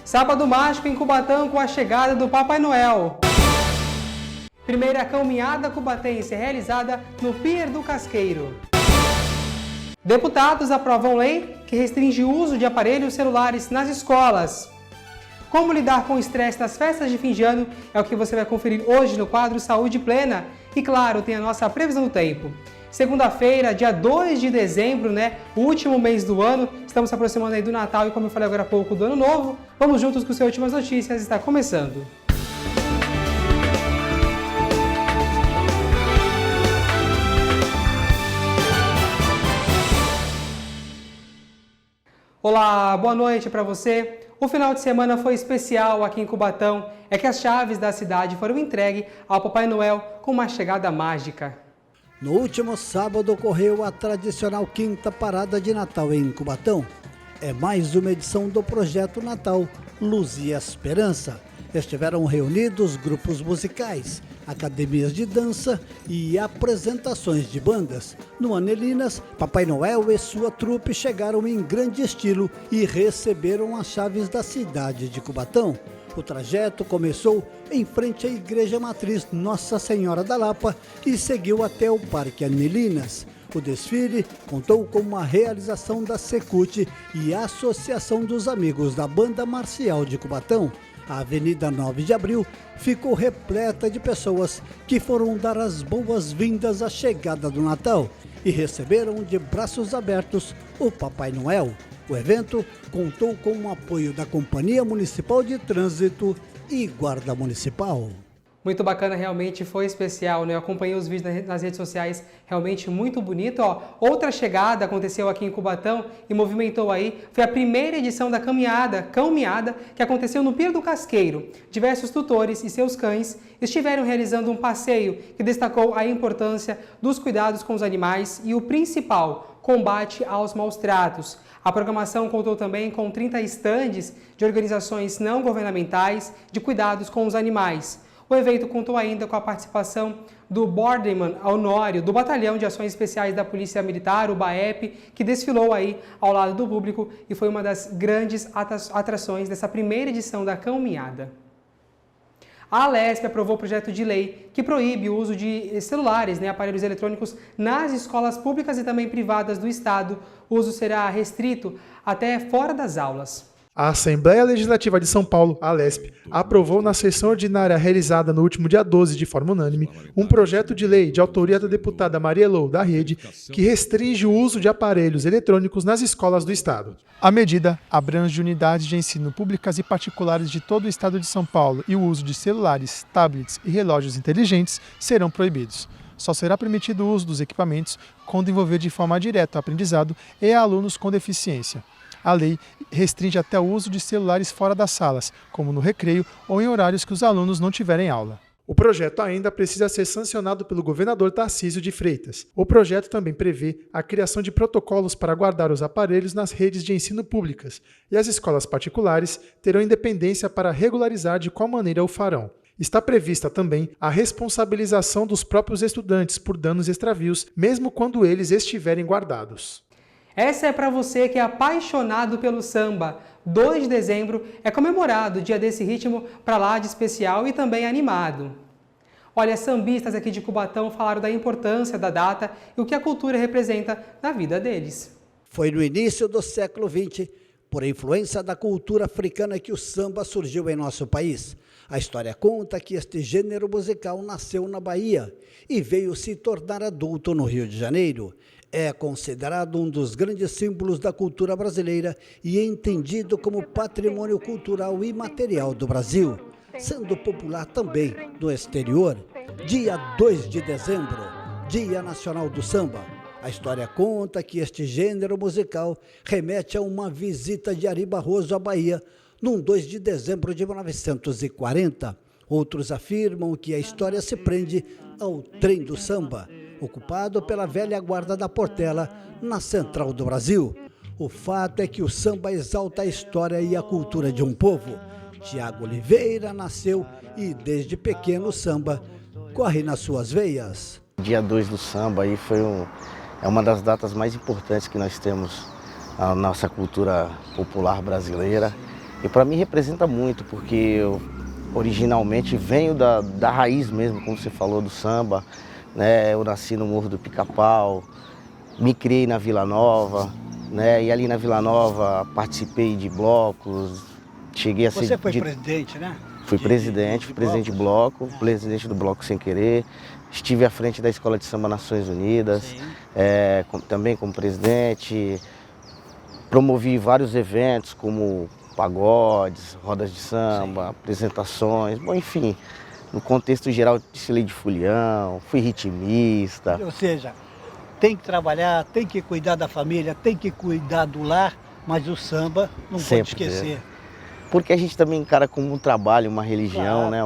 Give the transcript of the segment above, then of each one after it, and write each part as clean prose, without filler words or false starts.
Sábado mágico em Cubatão com a chegada do Papai Noel. Primeira caminhada cubatense realizada no Pier do Casqueiro. Deputados aprovam lei que restringe o uso de aparelhos celulares nas escolas. Como lidar com o estresse nas festas de fim de ano é o que você vai conferir hoje no quadro Saúde Plena. E claro, tem a nossa previsão do tempo. Segunda-feira, dia 2 de dezembro, o último mês do ano, estamos se aproximando aí do Natal e, como eu falei agora há pouco, do Ano Novo. Vamos juntos com as últimas notícias, está começando. Olá, boa noite para você. O final de semana foi especial aqui em Cubatão. É que as chaves da cidade foram entregues ao Papai Noel com uma chegada mágica. No último sábado ocorreu a tradicional quinta parada de Natal em Cubatão. É mais uma edição do projeto Natal Luz e Esperança. Estiveram reunidos grupos musicais, academias de dança e apresentações de bandas. No Anelinas, Papai Noel e sua trupe chegaram em grande estilo e receberam as chaves da cidade de Cubatão. O trajeto começou em frente à Igreja Matriz Nossa Senhora da Lapa e seguiu até o Parque Anelinas. O desfile contou com uma realização da Secult e a Associação dos Amigos da Banda Marcial de Cubatão. A Avenida 9 de Abril ficou repleta de pessoas que foram dar as boas-vindas à chegada do Natal e receberam de braços abertos o Papai Noel. O evento contou com o apoio da Companhia Municipal de Trânsito e Guarda Municipal. Muito bacana, realmente foi especial, Eu acompanhei os vídeos nas redes sociais, realmente muito bonito, Outra chegada aconteceu aqui em Cubatão e movimentou aí, foi a primeira edição da caminhada, que aconteceu no Pier do Casqueiro. Diversos tutores e seus cães estiveram realizando um passeio que destacou a importância dos cuidados com os animais e o principal, combate aos maus tratos. A programação contou também com 30 estandes de organizações não governamentais de cuidados com os animais. O evento contou ainda com a participação do Borderman Honório, do Batalhão de Ações Especiais da Polícia Militar, o BAEP, que desfilou aí ao lado do público e foi uma das grandes atrações dessa primeira edição da caminhada. A Alesp aprovou o projeto de lei que proíbe o uso de celulares, aparelhos eletrônicos, nas escolas públicas e também privadas do Estado. O uso será restrito até fora das aulas. A Assembleia Legislativa de São Paulo, a Alesp, aprovou na sessão ordinária realizada no último dia 12 de forma unânime um projeto de lei de autoria da deputada Maria Elô da Rede que restringe o uso de aparelhos eletrônicos nas escolas do Estado. A medida abrange unidades de ensino públicas e particulares de todo o Estado de São Paulo e o uso de celulares, tablets e relógios inteligentes serão proibidos. Só será permitido o uso dos equipamentos quando envolver de forma direta o aprendizado e alunos com deficiência. A lei restringe até o uso de celulares fora das salas, como no recreio ou em horários que os alunos não tiverem aula. O projeto ainda precisa ser sancionado pelo governador Tarcísio de Freitas. O projeto também prevê a criação de protocolos para guardar os aparelhos nas redes de ensino públicas, e as escolas particulares terão independência para regularizar de qual maneira o farão. Está prevista também a responsabilização dos próprios estudantes por danos e extravios, mesmo quando eles estiverem guardados. Essa é para você que é apaixonado pelo samba. 2 de dezembro é comemorado o dia desse ritmo para lá de especial e também animado. Olha, sambistas aqui de Cubatão falaram da importância da data e o que a cultura representa na vida deles. Foi no início do século XX, por influência da cultura africana, que o samba surgiu em nosso país. A história conta que este gênero musical nasceu na Bahia e veio se tornar adulto no Rio de Janeiro. É considerado um dos grandes símbolos da cultura brasileira e é entendido como patrimônio cultural imaterial do Brasil, sendo popular também no exterior. Dia 2 de dezembro, Dia Nacional do Samba. A história conta que este gênero musical remete a uma visita de Ari Barroso à Bahia, num 2 de dezembro de 1940. Outros afirmam que a história se prende ao trem do samba, ocupado pela velha guarda da Portela, na central do Brasil. O fato é que o samba exalta a história e a cultura de um povo. Tiago Oliveira nasceu e, desde pequeno, o samba corre nas suas veias. Dia 2 do samba aí é uma das datas mais importantes que nós temos na nossa cultura popular brasileira. E para mim representa muito, porque eu originalmente venho da raiz mesmo, como você falou, do samba, né? Eu nasci no Morro do Pica-Pau, me criei na Vila Nova, né? E ali na Vila Nova participei de blocos, cheguei a ser... Você foi presidente, né? Fui presidente, fui presidente de bloco, presidente do Bloco Sem Querer, estive à frente da Escola de Samba Nações Unidas, também como presidente, promovi vários eventos como pagodes, rodas de samba, apresentações, bom, enfim, no contexto geral desfilei de folião, fui ritmista. Ou seja, tem que trabalhar, tem que cuidar da família, tem que cuidar do lar, mas o samba não pode esquecer. Porque a gente também encara como um trabalho, uma religião, né?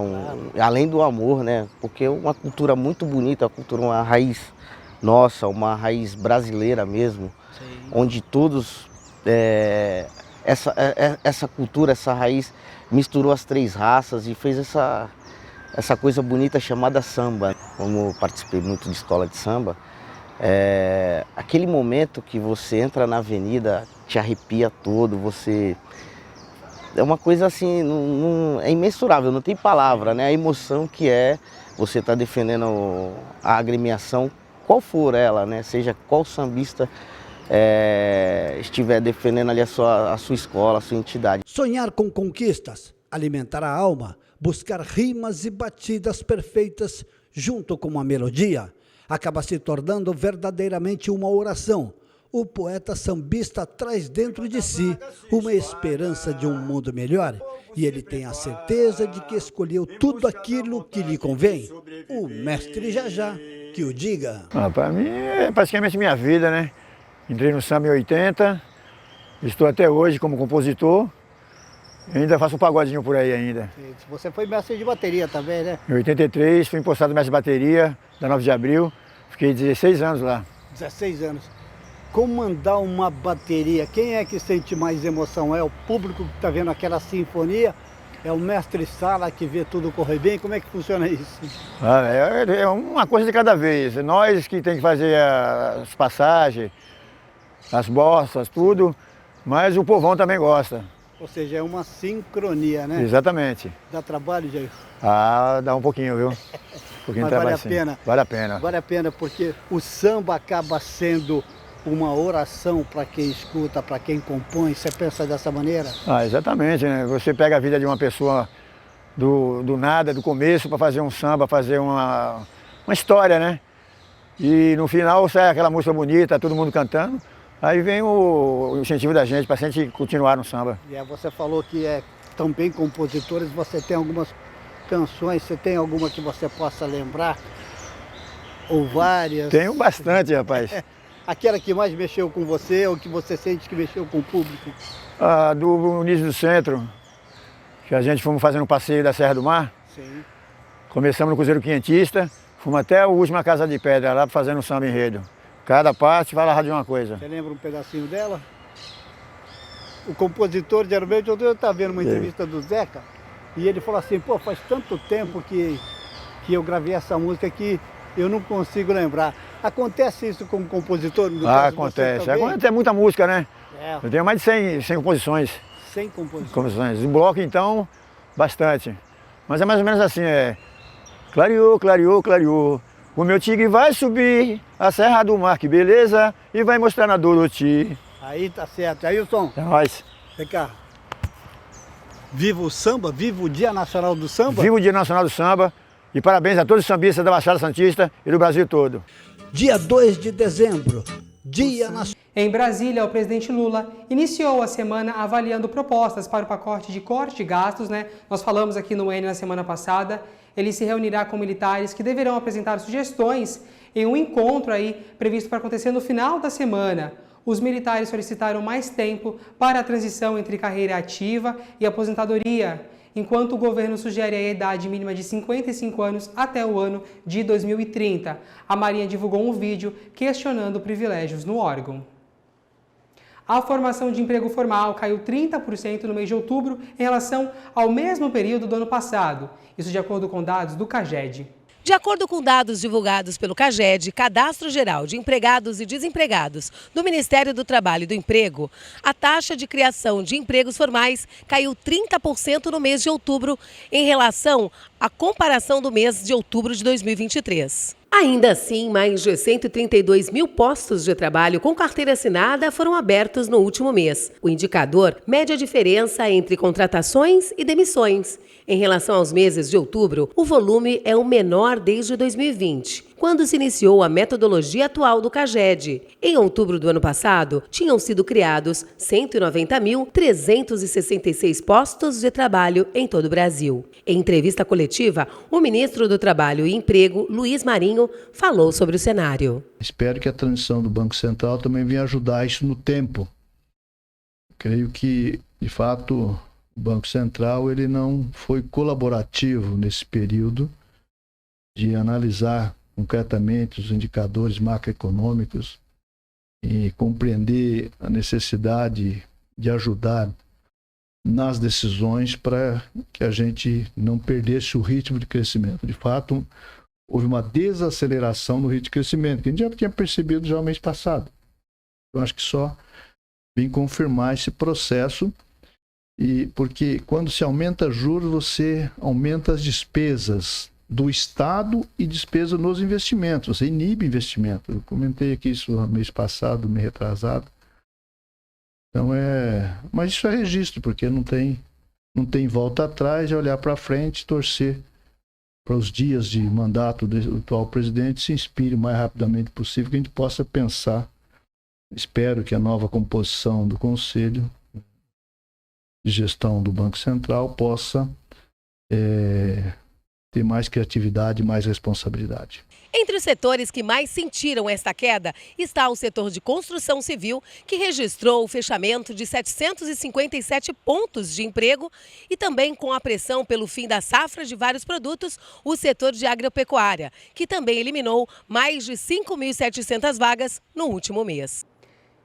Além do amor, né? Porque é uma cultura muito bonita, uma raiz nossa, uma raiz brasileira mesmo, onde todos, essa cultura, essa raiz misturou as três raças e fez essa coisa bonita chamada samba. Como participei muito de escola de samba, aquele momento que você entra na avenida, te arrepia todo, você... É uma coisa assim, é imensurável, não tem palavra, né? A emoção que você estar defendendo a agremiação, qual for ela, né? Seja qual sambista estiver defendendo ali a sua escola, a sua entidade. Sonhar com conquistas, alimentar a alma, buscar rimas e batidas perfeitas junto com uma melodia, acaba se tornando verdadeiramente uma oração. O poeta sambista traz dentro de si uma esperança de um mundo melhor e ele tem a certeza de que escolheu tudo aquilo que lhe convém. O mestre Jajá que o diga. Para mim é praticamente minha vida, né? Entrei no samba em 80, estou até hoje como compositor, ainda faço um pagodinho por aí ainda. Você foi mestre de bateria também, né? Em 83 fui empossado mestre de bateria da 9 de abril, fiquei 16 anos lá. 16 anos. Comandar uma bateria, quem é que sente mais emoção? É o público que está vendo aquela sinfonia? É o mestre Sala que vê tudo correr bem? Como é que funciona isso? É uma coisa de cada vez. Nós que tem que fazer as passagens, as bossas, tudo, mas o povão também gosta. Ou seja, é uma sincronia, né? Exatamente. Dá trabalho, Jair? Dá um pouquinho, viu? Um pouquinho mas vale a pena? Vale a pena. Vale a pena porque o samba acaba sendo uma oração para quem escuta, para quem compõe. Você pensa dessa maneira? Exatamente, né? Você pega a vida de uma pessoa do nada, do começo, para fazer um samba, fazer uma história, né? E no final sai aquela música bonita, todo mundo cantando. Aí vem o incentivo da gente para a gente continuar no samba. Você falou que também compositores, você tem algumas canções, você tem alguma que você possa lembrar? Ou várias? Tenho bastante, rapaz. Aquela que mais mexeu com você, ou que você sente que mexeu com o público? Do Unísio do Centro, que a gente fomos fazendo um passeio da Serra do Mar. Sim. Começamos no Cruzeiro Quinhentista, fomos até a última Casa de Pedra, lá fazendo um samba enredo. Cada parte falava de uma coisa. Você lembra um pedacinho dela? O compositor, geralmente, eu estava vendo uma entrevista do Zeca, e ele falou assim, pô, faz tanto tempo que eu gravei essa música que eu não consigo lembrar. Acontece isso com o compositor? Acontece. Acontece muita música, né? Eu tenho mais de 100 composições. 100 composições? Em bloco, então, bastante. Mas é mais ou menos assim, clareou, clareou, clareou. O meu tigre vai subir a Serra do Mar, que beleza, e vai mostrar na Doroti. Aí tá certo. Ailton, é nóis. Vem cá. Viva o samba, viva o Dia Nacional do Samba. Viva o Dia Nacional do Samba e parabéns a todos os sambistas da Baixada Santista e do Brasil todo. Dia 2 de dezembro, Dia Nacional. Em Brasília, o presidente Lula iniciou a semana avaliando propostas para o pacote de corte de gastos, né? Nós falamos aqui no N na semana passada. Ele se reunirá com militares que deverão apresentar sugestões em um encontro aí previsto para acontecer no final da semana. Os militares solicitaram mais tempo para a transição entre carreira ativa e aposentadoria, enquanto o governo sugere a idade mínima de 55 anos até o ano de 2030. A Marinha divulgou um vídeo questionando privilégios no órgão. A formação de emprego formal caiu 30% no mês de outubro em relação ao mesmo período do ano passado, isso de acordo com dados do CAGED. De acordo com dados divulgados pelo CAGED, Cadastro Geral de Empregados e Desempregados do Ministério do Trabalho e do Emprego, a taxa de criação de empregos formais caiu 30% no mês de outubro em relação à comparação do mês de outubro de 2023. Ainda assim, mais de 132 mil postos de trabalho com carteira assinada foram abertos no último mês. O indicador mede a diferença entre contratações e demissões. Em relação aos meses de outubro, o volume é o menor desde 2020, quando se iniciou a metodologia atual do CAGED. Em outubro do ano passado, tinham sido criados 190.366 postos de trabalho em todo o Brasil. Em entrevista coletiva, o ministro do Trabalho e Emprego, Luiz Marinho, falou sobre o cenário. Espero que a transição do Banco Central também venha ajudar isso no tempo. Creio que, de fato, o Banco Central ele não foi colaborativo nesse período de analisar concretamente os indicadores macroeconômicos e compreender a necessidade de ajudar nas decisões para que a gente não perdesse o ritmo de crescimento. De fato, houve uma desaceleração no ritmo de crescimento, que a gente já tinha percebido já no mês passado. Eu acho que só vem confirmar esse processo, porque quando se aumenta juros, você aumenta as despesas do Estado e despesa nos investimentos, você inibe investimento. Eu comentei aqui isso no mês passado, mês retrasado. Então mas isso é registro, porque não tem volta atrás, é olhar para frente, torcer para os dias de mandato do atual presidente se inspire o mais rapidamente possível, que a gente possa pensar. Espero que a nova composição do Conselho de Gestão do Banco Central possa ter mais criatividade e mais responsabilidade. Entre os setores que mais sentiram esta queda está o setor de construção civil, que registrou o fechamento de 757 pontos de emprego, e também com a pressão pelo fim da safra de vários produtos, o setor de agropecuária, que também eliminou mais de 5.700 vagas no último mês.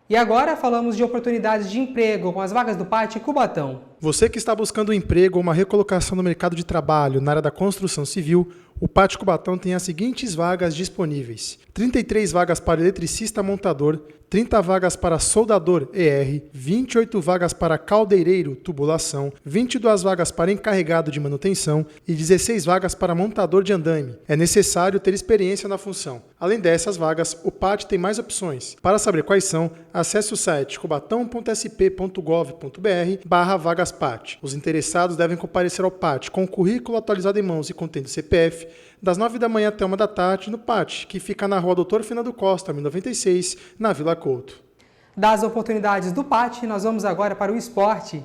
E agora falamos de oportunidades de emprego com as vagas do PAT Cubatão. Você que está buscando um emprego ou uma recolocação no mercado de trabalho na área da construção civil, o PAT Cubatão tem as seguintes vagas disponíveis: 33 vagas para eletricista montador, 30 vagas para soldador ER, 28 vagas para caldeireiro tubulação, 22 vagas para encarregado de manutenção e 16 vagas para montador de andaime. É necessário ter experiência na função. Além dessas vagas, o PAT tem mais opções. Para saber quais são, acesse o site cubatão.sp.gov.br/vagas-PAT. Os interessados devem comparecer ao PAT com o currículo atualizado em mãos e contendo CPF, das 9 da manhã até 1 da tarde, no PAT, que fica na rua Doutor Fernando Costa, 1096, na Vila Couto. Das oportunidades do PAT, nós vamos agora para o esporte.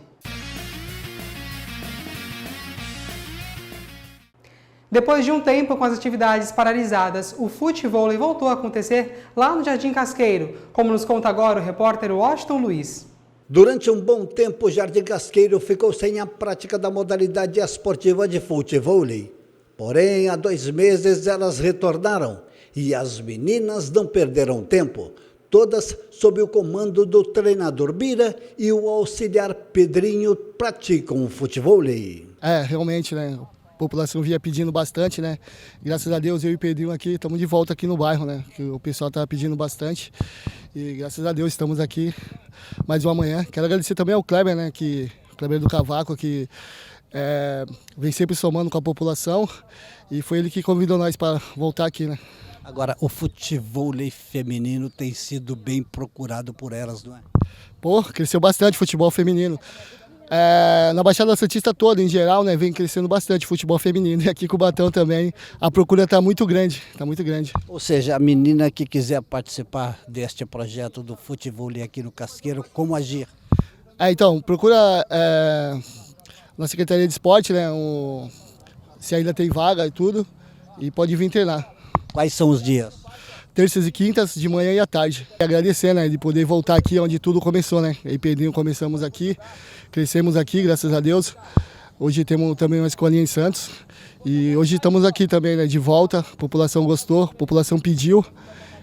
Depois de um tempo com as atividades paralisadas, o futevôlei voltou a acontecer lá no Jardim Casqueiro, como nos conta agora o repórter Washington Luiz. Durante um bom tempo, o Jardim Casqueiro ficou sem a prática da modalidade esportiva de futevôlei. Porém, há 2 meses elas retornaram e as meninas não perderam tempo. Todas sob o comando do treinador Bira e o auxiliar Pedrinho praticam o futevôlei. Realmente, né? A população vinha pedindo bastante, né? Graças a Deus, eu e o Pedrinho aqui estamos de volta aqui no bairro, né? Que o pessoal estava pedindo bastante. E graças a Deus estamos aqui mais uma manhã. Quero agradecer também ao Kleber, né? O Kleber do Cavaco, que vem sempre somando com a população, e foi ele que convidou nós para voltar aqui, né? Agora, o futevôlei feminino tem sido bem procurado por elas, não é? Cresceu bastante o futebol feminino. Na Baixada Santista toda, em geral, né, vem crescendo bastante o futebol feminino. E aqui em Cubatão também a procura está muito grande, Ou seja, a menina que quiser participar deste projeto do futevôlei aqui no Casqueiro, como agir? Então, procura na Secretaria de Esporte, né, se ainda tem vaga e tudo, e pode vir treinar. Quais são os dias? Terças e quintas, de manhã e à tarde. E agradecer, né, de poder voltar aqui onde tudo começou, né? Eu e Pedrinho começamos aqui, crescemos aqui, graças a Deus. Hoje temos também uma escolinha em Santos. E hoje estamos aqui também, né, de volta. A população gostou, a população pediu.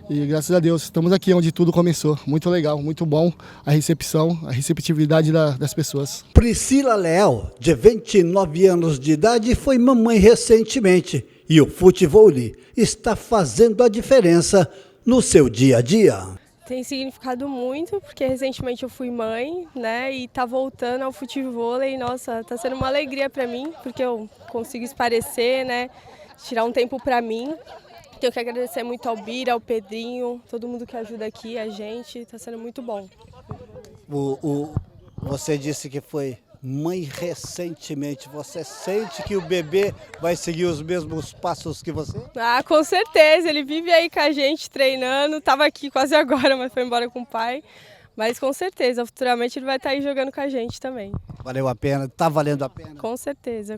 E graças a Deus, estamos aqui onde tudo começou. Muito legal, muito bom a recepção, a receptividade das pessoas. Priscila Leal, de 29 anos de idade, foi mamãe recentemente E o futebol está fazendo a diferença no seu dia a dia. Tem significado muito, porque recentemente eu fui mãe, né, e tá voltando ao futebol e, nossa, tá sendo uma alegria para mim, porque eu consigo esparecer, né, tirar um tempo para mim. Tenho que agradecer muito ao Bira, ao Pedrinho, todo mundo que ajuda aqui, a gente, tá sendo muito bom. Você disse que foi mãe recentemente, você sente que o bebê vai seguir os mesmos passos que você? Ah, com certeza, ele vive aí com a gente treinando, tava aqui quase agora, mas foi embora com o pai. Mas com certeza, futuramente ele vai estar aí jogando com a gente também. Valeu a pena, tá valendo a pena? Com certeza,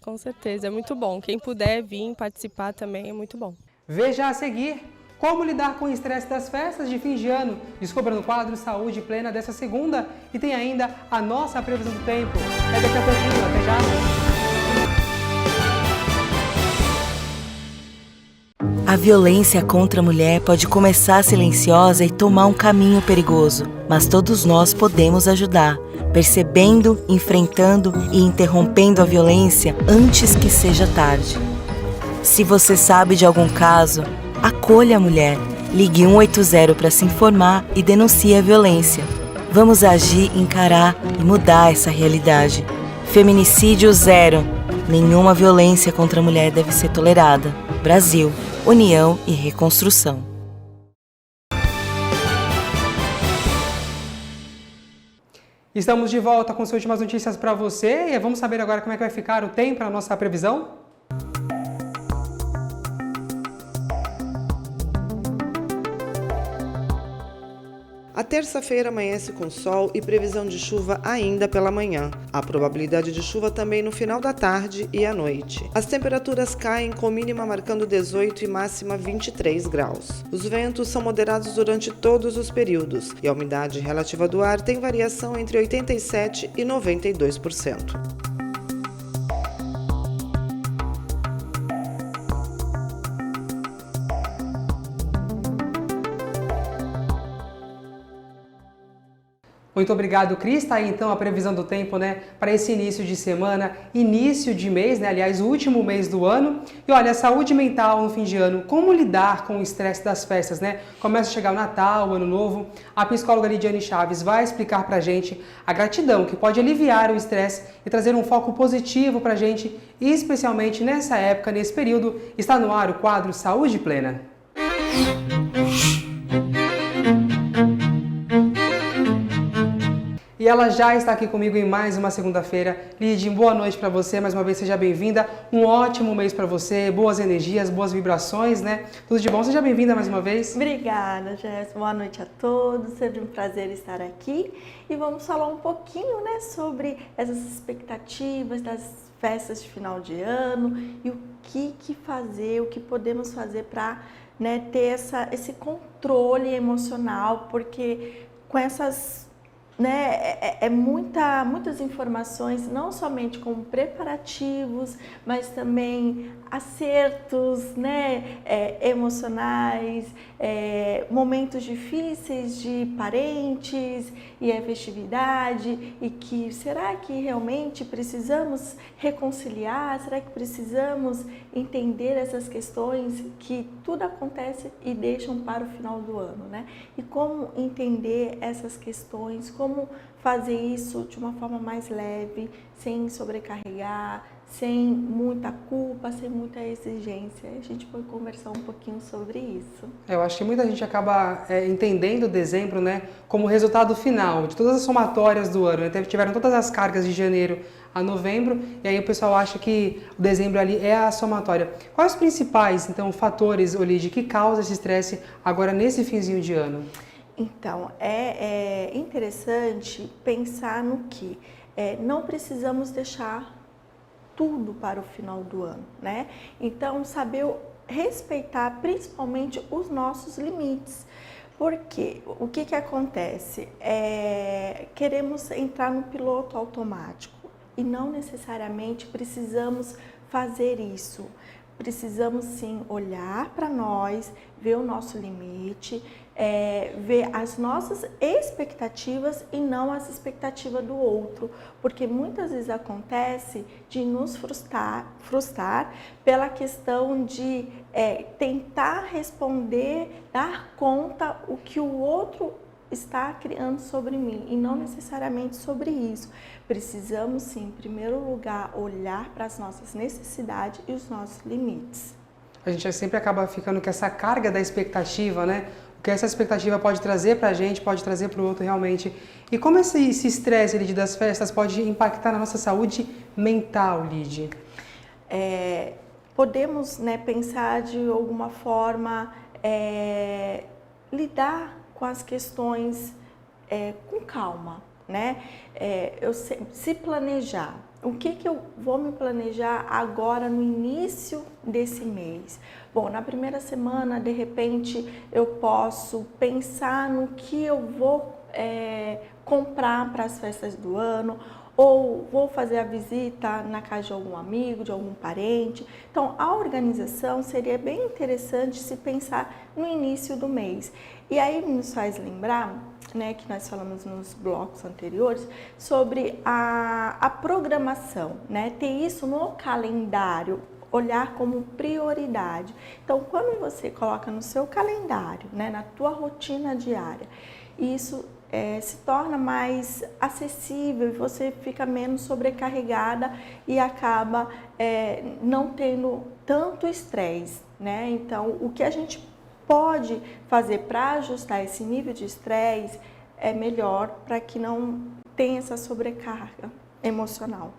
é muito bom. Quem puder vir participar também é muito bom. Veja a seguir como lidar com o estresse das festas de fim de ano. Descubra no quadro Saúde Plena dessa segunda e tem ainda a nossa previsão do tempo. É daqui a pouquinho, até já! A violência contra a mulher pode começar silenciosa e tomar um caminho perigoso, mas todos nós podemos ajudar, percebendo, enfrentando e interrompendo a violência antes que seja tarde. Se você sabe de algum caso, acolha a mulher, ligue 180 para se informar e denuncie a violência. Vamos agir, encarar e mudar essa realidade. Feminicídio zero. Nenhuma violência contra a mulher deve ser tolerada. Brasil, União e Reconstrução. Estamos de volta com as últimas notícias para você e vamos saber agora como é que vai ficar o tempo para a nossa previsão? A terça-feira amanhece com sol e previsão de chuva ainda pela manhã. Há probabilidade de chuva também no final da tarde e à noite. As temperaturas caem com mínima marcando 18 e máxima 23 graus. Os ventos são moderados durante todos os períodos e a umidade relativa do ar tem variação entre 87% e 92%. Muito obrigado, Cris. Tá aí então a previsão do tempo, né, para esse início de semana, início de mês, né, aliás, o último mês do ano. E olha, saúde mental no fim de ano, como lidar com o estresse das festas, né? Começa a chegar o Natal, o Ano Novo. A psicóloga Lidiane Chaves vai explicar pra gente a gratidão que pode aliviar o estresse e trazer um foco positivo pra gente, e especialmente nessa época, nesse período. Está no ar o quadro Saúde Plena. E ela já está aqui comigo em mais uma segunda-feira. Lidy, boa noite para você, mais uma vez seja bem-vinda. Um ótimo mês para você, boas energias, boas vibrações, né? Tudo de bom, seja bem-vinda mais uma vez. Obrigada, Jéssica. Boa noite a todos, sempre um prazer estar aqui. E vamos falar um pouquinho, né, sobre essas expectativas das festas de final de ano e o que fazer, o que podemos fazer para, né, ter esse controle emocional, porque com essas, né, muitas informações, não somente como preparativos, mas também acertos, né, emocionais, momentos difíceis de parentes e a festividade, e que será que realmente precisamos reconciliar? Será que precisamos entender essas questões que tudo acontece e deixam para o final do ano, né? E como entender essas questões, como fazer isso de uma forma mais leve, sem sobrecarregar, sem muita culpa, sem muita exigência. A gente pode conversar um pouquinho sobre isso. Eu acho que muita gente acaba entendendo dezembro, né, como resultado final de todas as somatórias do ano, né? Tiveram todas as cargas de janeiro a novembro, e aí o pessoal acha que o dezembro ali é a somatória. Quais os principais, então, fatores, Olide, que causam esse estresse agora nesse finzinho de ano? Então, é interessante pensar no que não precisamos deixar tudo para o final do ano, né? Então, saber respeitar principalmente os nossos limites. Porque o que acontece? Queremos entrar no piloto automático e não necessariamente precisamos fazer isso. precisamos sim olhar para nós, ver o nosso limite, ver as nossas expectativas e não as expectativas do outro, porque muitas vezes acontece de nos frustrar pela questão de tentar responder, dar conta o que o outro está criando sobre mim e não necessariamente sobre isso. Precisamos sim, em primeiro lugar, olhar para as nossas necessidades e os nossos limites. A gente sempre acaba ficando com essa carga da expectativa, né? O que essa expectativa pode trazer para a gente, pode trazer para o outro realmente. E como esse estresse, Lid, das festas pode impactar na nossa saúde mental, Lid? Podemos, né, pensar de alguma forma, lidar com as questões com calma, né? Se planejar. O que eu vou me planejar agora no início desse mês? Bom, na primeira semana, de repente, eu posso pensar no que eu vou comprar para as festas do ano, ou vou fazer a visita na casa de algum amigo, de algum parente. Então, a organização seria bem interessante se pensar no início do mês. E aí nos faz lembrar, né, que nós falamos nos blocos anteriores, sobre a programação, né, ter isso no calendário, olhar como prioridade. Então, quando você coloca no seu calendário, né, na tua rotina diária, isso se torna mais acessível e você fica menos sobrecarregada e acaba não tendo tanto estresse, né? Então, o que a gente pode fazer para ajustar esse nível de estresse é melhor para que não tenha essa sobrecarga emocional.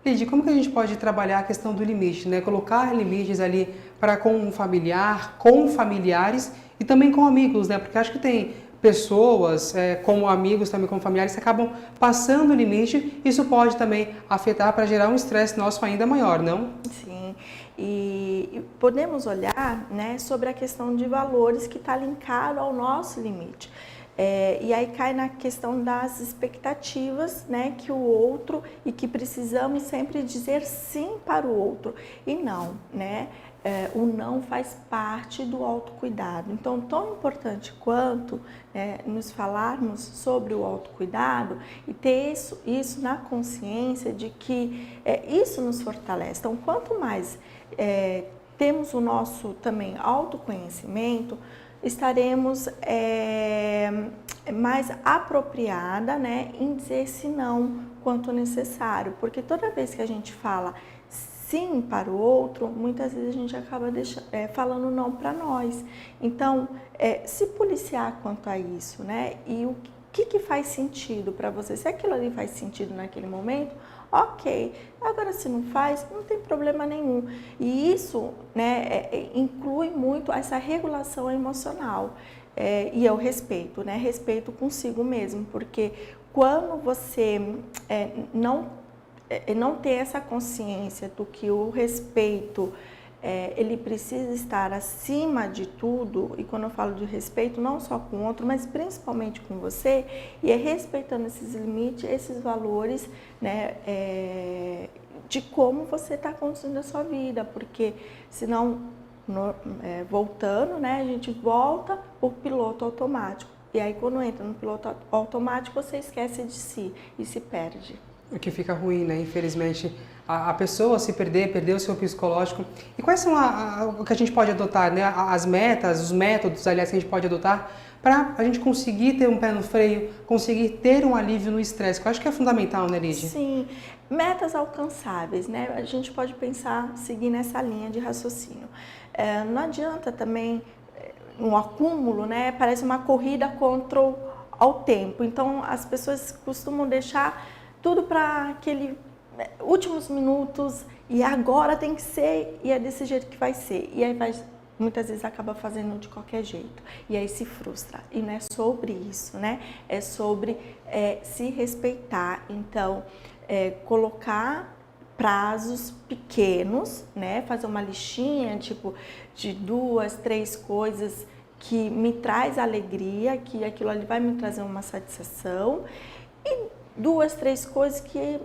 Lid, como que a gente pode trabalhar a questão do limite, né? Colocar limites ali para com um familiar, com familiares e também com amigos, né? Porque acho que tem pessoas, como amigos, também como familiares, que acabam passando o limite. Isso pode também afetar para gerar um estresse nosso ainda maior, não? Sim, e podemos olhar, né, sobre a questão de valores que está linkado ao nosso limite. E aí cai na questão das expectativas, né, que o outro e que precisamos sempre dizer sim para o outro e não, né? O não faz parte do autocuidado. Então, tão importante quanto nos falarmos sobre o autocuidado e ter isso na consciência de que isso nos fortalece. Então, quanto mais temos o nosso também autoconhecimento, estaremos mais apropriada, né, em dizer esse não quanto necessário, porque toda vez que a gente fala sim para o outro, muitas vezes a gente acaba falando não para nós. Então, se policiar quanto a isso, né, e o que faz sentido para você, se aquilo ali faz sentido naquele momento, ok. Agora, se não faz, não tem problema nenhum. E isso, né, inclui muito essa regulação emocional e é o respeito, né? Respeito consigo mesmo, porque quando você não tem essa consciência do que o respeito ele precisa estar acima de tudo, e quando eu falo de respeito, não só com o outro, mas principalmente com você, e respeitando esses limites, esses valores, né, de como você está conduzindo a sua vida, porque senão, voltando, né, a gente volta para o piloto automático, e aí quando entra no piloto automático, você esquece de si e se perde. O que fica ruim, né? Infelizmente, a pessoa se perder o seu psicológico. E quais são o que a gente pode adotar, né? As metas, os métodos, aliás, que a gente pode adotar para a gente conseguir ter um pé no freio, conseguir ter um alívio no estresse, que eu acho que é fundamental, né, Lídia? Sim, metas alcançáveis, né? A gente pode pensar, seguir nessa linha de raciocínio. Não adianta também um acúmulo, né? Parece uma corrida contra o tempo. Então, as pessoas costumam deixar tudo para aquele últimos minutos e agora tem que ser e é desse jeito que vai ser. E aí muitas vezes acaba fazendo de qualquer jeito e aí se frustra. E não é sobre isso, né? É sobre se respeitar. Então, colocar prazos pequenos, né? Fazer uma listinha tipo de 2, 3 coisas que me traz alegria, que aquilo ali vai me trazer uma satisfação e 2, 3 coisas que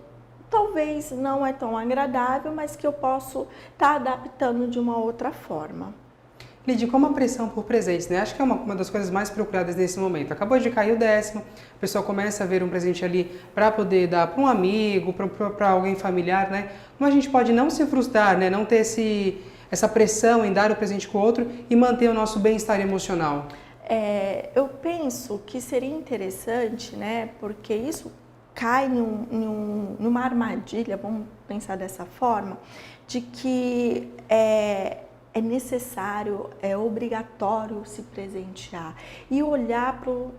talvez não é tão agradável, mas que eu posso estar adaptando de uma outra forma. Lidy, como a pressão por presentes, né? Acho que é uma das coisas mais procuradas nesse momento. Acabou de cair o 10º, a pessoa começa a ver um presente ali para poder dar para um amigo, para alguém familiar, né? Como a gente pode não se frustrar, né? Não ter essa pressão em dar o presente com o outro e manter o nosso bem-estar emocional? Eu penso que seria interessante, né? Porque isso cai numa armadilha, vamos pensar dessa forma, de que é necessário, é obrigatório se presentear e olhar para o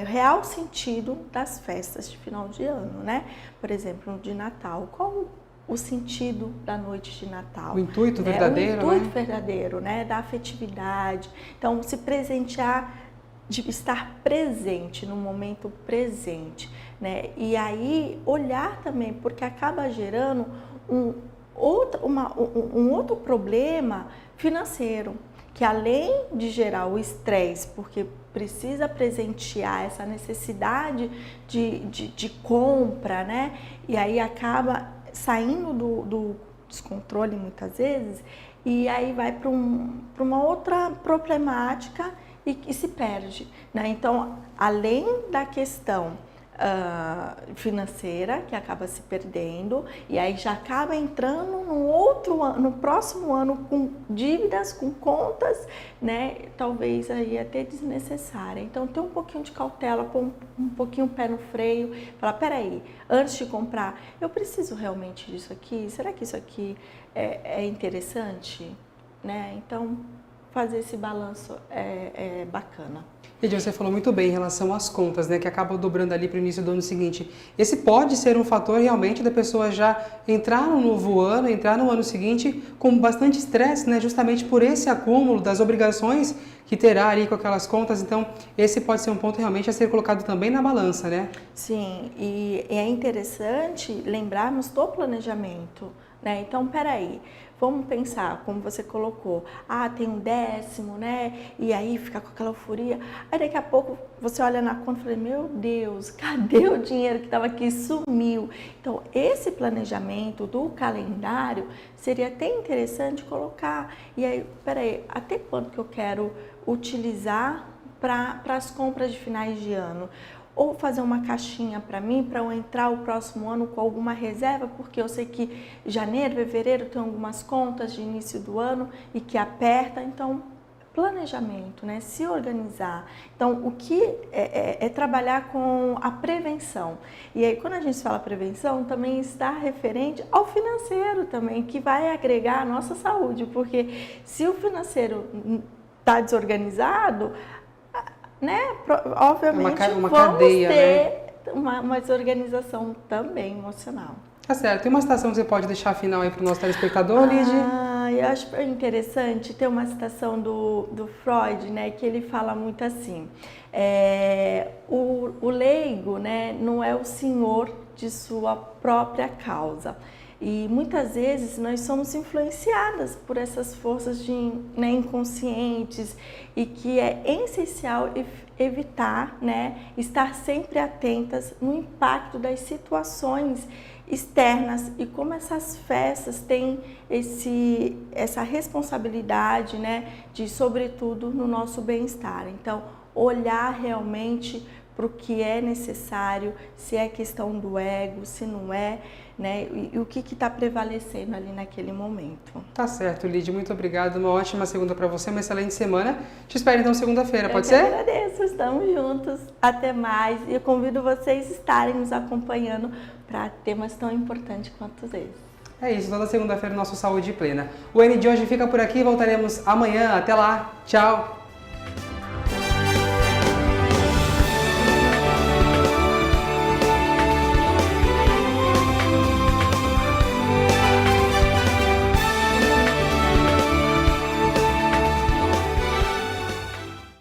real sentido das festas de final de ano, né? Por exemplo, de Natal, qual o sentido da noite de Natal? O intuito verdadeiro, o intuito verdadeiro, né? Da afetividade. Então, se presentear, de estar presente, no momento presente, né? E aí, olhar também, porque acaba gerando um outro problema financeiro, que além de gerar o estresse, porque precisa presentear essa necessidade de compra, né? E aí acaba saindo do descontrole muitas vezes, e aí vai para uma outra problemática e se perde, né? Então, além da questão financeira, que acaba se perdendo, e aí já acaba entrando no próximo ano com dívidas, com contas, né? Talvez aí até desnecessária. Então, ter um pouquinho de cautela, pôr um pouquinho o pé no freio, falar, peraí, antes de comprar, eu preciso realmente disso aqui? Será que isso aqui é interessante? Né? Então, fazer esse balanço é bacana. Lidy, você falou muito bem em relação às contas, né, que acabam dobrando ali para o início do ano seguinte. Esse pode ser um fator realmente da pessoa já entrar no novo ano, entrar no ano seguinte com bastante estresse, né, justamente por esse acúmulo das obrigações que terá ali com aquelas contas. Então, esse pode ser um ponto realmente a ser colocado também na balança, né? Sim, e é interessante lembrarmos do planejamento, né? Então, peraí, vamos pensar, como você colocou, tem um 10º, né? E aí fica com aquela euforia. Aí daqui a pouco você olha na conta e fala, meu Deus, cadê o dinheiro que estava aqui? Sumiu. Então, esse planejamento do calendário seria até interessante colocar. E aí, peraí, até quanto que eu quero utilizar para as compras de finais de ano? Ou fazer uma caixinha para mim, para eu entrar o próximo ano com alguma reserva, porque eu sei que janeiro, fevereiro tem algumas contas de início do ano e que aperta. Então, planejamento, né? Se organizar. Então, o que é trabalhar com a prevenção. E aí, quando a gente fala prevenção, também está referente ao financeiro também, que vai agregar a nossa saúde, porque se o financeiro está desorganizado, né? Obviamente uma vamos cadeia, ter, né? uma desorganização também emocional. Tá certo. Tem uma citação que você pode deixar final aí para o nosso telespectador, Lidy? Eu acho interessante ter uma citação do Freud, né? Que ele fala muito assim, o leigo, né, não é o senhor de sua própria causa. E muitas vezes nós somos influenciadas por essas forças né, inconscientes, e que é essencial evitar, né, estar sempre atentas no impacto das situações externas e como essas festas têm essa responsabilidade, né, de, sobretudo, no nosso bem-estar. Então, olhar realmente para o que é necessário, se é questão do ego, se não é, né? E o que está prevalecendo ali naquele momento. Tá certo, Lidy. Muito obrigada. Uma ótima segunda para você, uma excelente semana. Te espero então segunda-feira, pode ser? Eu agradeço, estamos juntos. Até mais. E eu convido vocês a estarem nos acompanhando para temas tão importantes quanto esses. É isso, toda segunda-feira nosso Saúde Plena. O N de hoje fica por aqui, voltaremos amanhã. Até lá. Tchau!